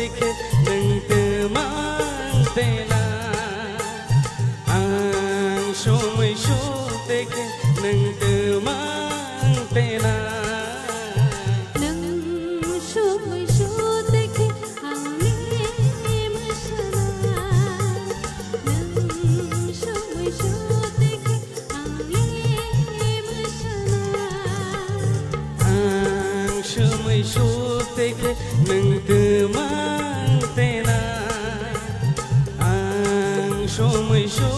देखे नों मांतेना आं समायसो देखे नों मांतेना नों समायसो देखे आंनि मोसाना नों समायसो देखे आंनि मोसाना आं समायसो देखे नों मांतेना आं समायसो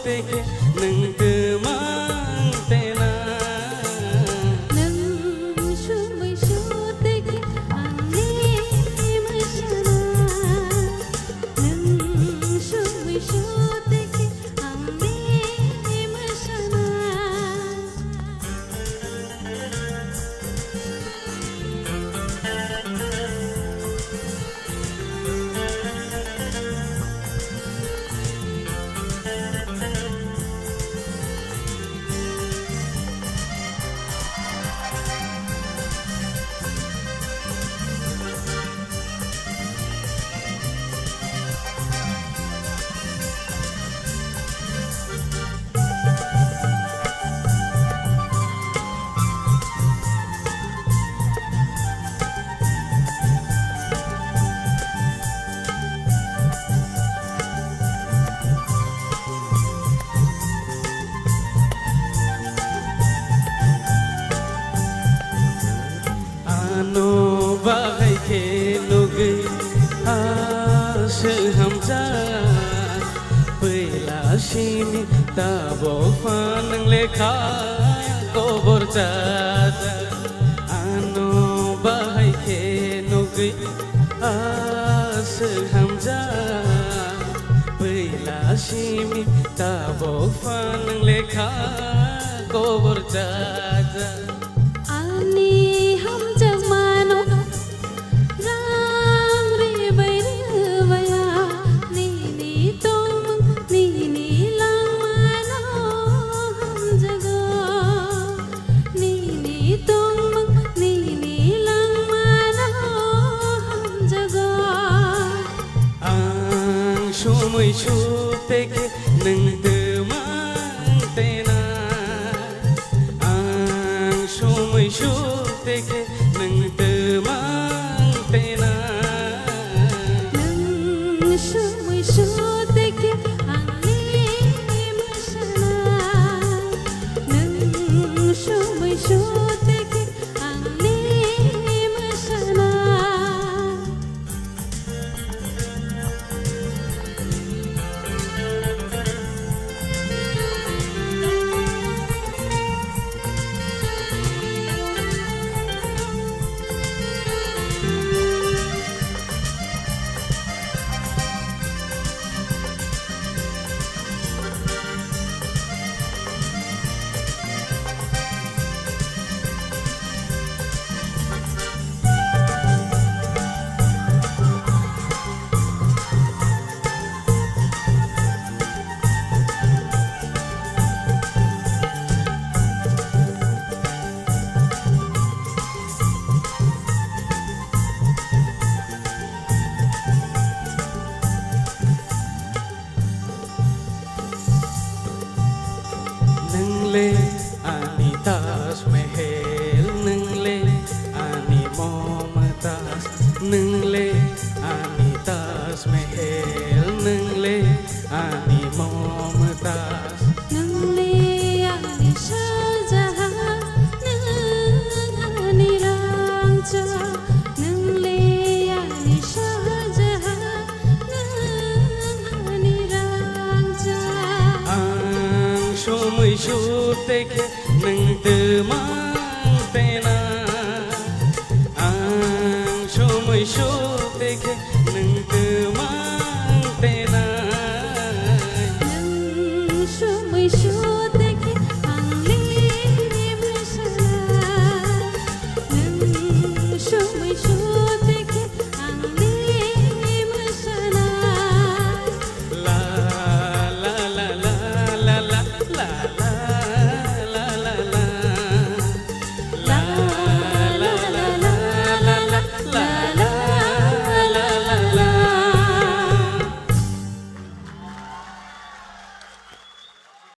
देखे नों मांतेना नों समायसो देखे आंनि मोसाना नों समायसो देखे आंनि मोसाना आनो बागाय के नुगै आसो हामजा बैलासिनि दाबाव नों लेखा खबर जाजा आनो बागाय के नुगै आसो हामजा बैलासिनि दाबाव नों लेखा खबर जाजा आंनि हामजां मानो रां रिबाय रोबाया निनि दं निनि लांमानो हामजागो निनि दं निनि लांमानो हामजागो आं समायसो देखे नों मांतेना आं समायसो देखे नों मांतेना नों समायसो देखे आंनि मोसाना नों समायसो देखे आंनि मोसाना नोंले आंनि ताजमहल नोंले आंनि ममताज नोंले आंनि ताजमहल नोंले आंनि ममताज नोंले आंनि शाहजाहान नों आंनि राजा नोंले आंनि शाहजाहान नों आंनि राजा आं समायसो देखे नों मांतेना आं समायसो देखे नों मांतेना नों समायसो देखे आंनि मोसाना नों समायसो